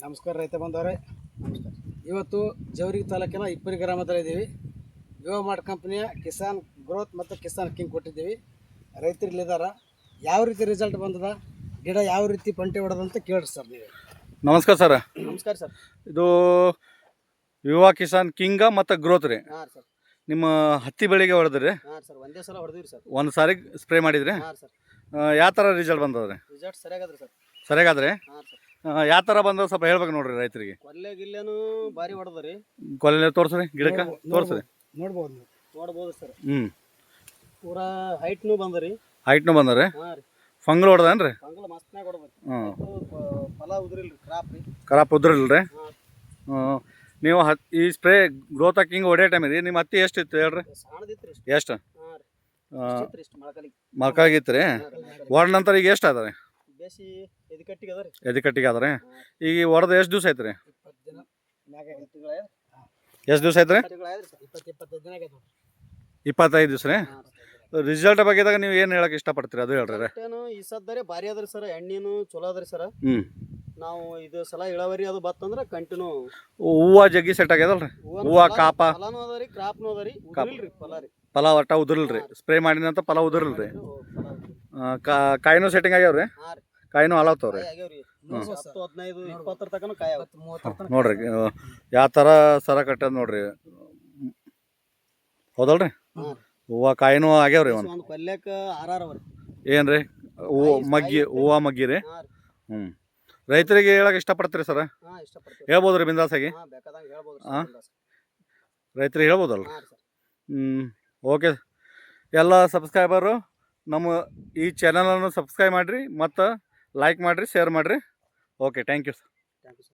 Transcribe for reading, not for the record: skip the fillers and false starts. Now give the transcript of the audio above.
ನಮಸ್ಕಾರ ರೈತ ಬಂದವರೇ. ನಮಸ್ಕಾರ. ಇವತ್ತು ಜವರಿಗೆ ತಾಲೂಕಿನ ಇಪ್ಪರಿ ಗ್ರಾಮದಲ್ಲಿ ಇದ್ದೀವಿ. ಯುವ ಮಾರ್ಟ್ ಕಂಪ್ನಿಯ ಕಿಸಾನ್ ಗ್ರೋತ್ ಮತ್ತು ಕಿಸಾನ್ ಕಿಂಗ್ ಕೊಟ್ಟಿದ್ದೀವಿ. ರೈತರು ಇಲ್ಲಿದ್ದಾರೆ. ಯಾವ ರೀತಿ ರಿಸಲ್ಟ್ ಬಂದದ, ಗಿಡ ಯಾವ ರೀತಿ ಪಂಟೆ ಹೊಡೆದಂತ ಕೇಳ್ರಿ ಸರ್ ನೀವು. ನಮಸ್ಕಾರ ಸರ್. ನಮಸ್ಕಾರ ಸರ್. ಇದು ಯುವ ಕಿಸಾನ್ ಕಿಂಗ ಮತ್ತು ಗ್ರೋತ್ ರೀ. ಹಾಂ ಸರ್. ನಿಮ್ಮ ಹತ್ತಿ ಬೆಳೆಗೆ ಹೊಡೆದ್ರಿ? ಹಾಂ ಸರ್, ಒಂದೇ ಸಲ ಹೊಡೆದಿರಿ ಸರ್. ಒಂದು ಸಾರಿ ಸ್ಪ್ರೇ ಮಾಡಿದ್ರಿ? ಹಾಂ ಸರ್. ಯಾವ ಥರ ರಿಸಲ್ಟ್ ಬಂದದ್ರಿ? ರಿಸಲ್ಟ್ ಸರಿಯಾಗದ್ರಿ ಸರ್. ಸರಿಯಾಗದ್ರಿ? ಹಾಂ ಸರ್. ಯಾವ ಥರ ಬಂದ ಸ್ವಲ್ಪ ಹೇಳ್ಬೇಕು ನೋಡ್ರಿ ರೈತರಿಗೆ. ಕೊಲ್ಲೆ ಗಿಲ್ಲೆನೂ ಭಾರಿ ಹೊಡೆದ್ರಿ. ಕೊಲೆ ತೋರಿಸ್ರಿ, ಗಿಡಕ್ಕೆ ತೋರಿಸ್ರಿ. ನೋಡ್ಬೋದು ನೀವು, ನೋಡ್ಬೋದು ಸರ್. ಪೂರಾ ಹೈಟ್ನು ಬಂದ್ರಿ. ಹೈಟ್ನು ಬಂದರಿ. ಹಾಂ ರೀ. ಫಂಗಲ್ ಹೊಡೆದೇನ್ರಿ? ಫಂಗಲ್ ಮಸ್ತ್ನಾಗ ಹೊಡೆದ್ರಿ. ಫಲ ಉದ್ರಿಲ್ರಿ, ಕ್ರಾಪ್ ಉದ್ರಿಲ್ರಿ? ಹಾಂ. ನೀವು ಈ ಸ್ಪ್ರೇ ಗ್ರೋತ್ ಕಿಂಗ್ ಹೊಡೆಯೋ ಟೈಮ್ ರೀ ನಿಮ್ಮ ಹತ್ತಿ ಎಷ್ಟಿತ್ತು ಹೇಳ್ರಿ? ಸಣ್ಣದಿತ್ತು. ಎಷ್ಟು? ಹಾಂ ರೀ. ಮೊಳಕಾಗಿತ್ತು ರೀ. ಹೊಡ ನಂತರ ಈಗ ಎಷ್ಟು ಅದ ರೀ? ಬೇಸಿ ಎದಿಕಟ್ಟಿಗೆ ಅದ ರೀ. ಎದಿಕಟ್ಟಿಗೆ ಅದ ರೀ. ಈಗ ಹೊಡೆದು ಎಷ್ಟು ದಿವಸ ಆಯ್ತು ರೀ? 20 ದಿನ ಮ್ಯಾಗ. ಎಷ್ಟು ದಿವಸ ಆಯ್ತು ರೀ? 25 ದಿನ ಆಗೈತೆ. 25 ದಿವಸ ರೀ. ರಿಸಲ್ಟ್ ಬಗ್ಗೆದಾಗ ನೀವು ಏನು ಹೇಳಕ್ಕೆ ಇಷ್ಟಪಡ್ತೀರಿ ಅದು ಹೇಳ್ರಿ. ಈ ಸದ್ದರೆ ಭಾರಿ ಅದ್ರಿ ಸರ್. ಎಣ್ಣೆನು ಚಲೋ ಅದ್ರಿ ಸರ್. ನಾವು ಇದು ಸಲ ಇಳುವರಿ ಅದು ಬತ್ತಂದ್ರೆ ಕಂಟಿನ್ಯೂ ಹೂವು ಜಗ್ಗಿ ಸೆಟ್ ಆಗ್ಯದಲ್ರಿ? ಹೂವು ಕಾಪ ಫಲಾನು ಅದರಿ, ಕ್ರಾಪ್ನು ಅದರಿ. ಉದುರಿಲ್ರಿ ಫಲ ರೀ. ಫಲ ಒಟ್ಟ ಉದುರಿಲ್ರಿ? ಸ್ಪ್ರೇ ಮಾಡಿದಂತ ಫಲ ಉದುರಿಲ್ರಿ? ಕಾಯಿನೂ ಸೆಟ್ಟಿಂಗ್ ಆಗ್ಯಾವ್ರಿ? ಕಾಯಿನೂ ಹಾಳಾಗ್ತಾವ್ರಿ? 15 20 ತನಕ ಕಾಯಿ 30 ನೋಡ್ರಿ ಯಾವ ಥರ ಸರ ಕಟ್ಟದ ನೋಡ್ರಿ. ಹೌದಲ್ರಿ? ಹೂವು ಕಾಯಿನೂ ಆಗ್ಯಾವ್ರಿ. ಒಂದು ಪಲ್ಯಕ್ಕ ಆರಾರವರಿ. ಏನ್ರಿ ಹೂವು ಮಗ್ಗಿ ರೀ? ರೈತರಿಗೆ ಹೇಳಕ್ ಇಷ್ಟಪಡ್ತೀರಿ ಸರ್? ಹೇಳ್ಬೋದ್ರಿ ಬಿಂದಾಸಾಗಿ? ರೈತರಿಗೆ ಹೇಳ್ಬೋದಲ್ರಿ? ಓಕೆ. ಎಲ್ಲ ಸಬ್ಸ್ಕ್ರೈಬರು ನಮ್ಮ ಈ ಚಾನಲನ್ನು ಸಬ್ಸ್ಕ್ರೈಬ್ ಮಾಡಿರಿ ಮತ್ತು ಲೈಕ್ ಮಾಡಿರಿ, ಶೇರ್ ಮಾಡಿರಿ. Okay, thank you sir.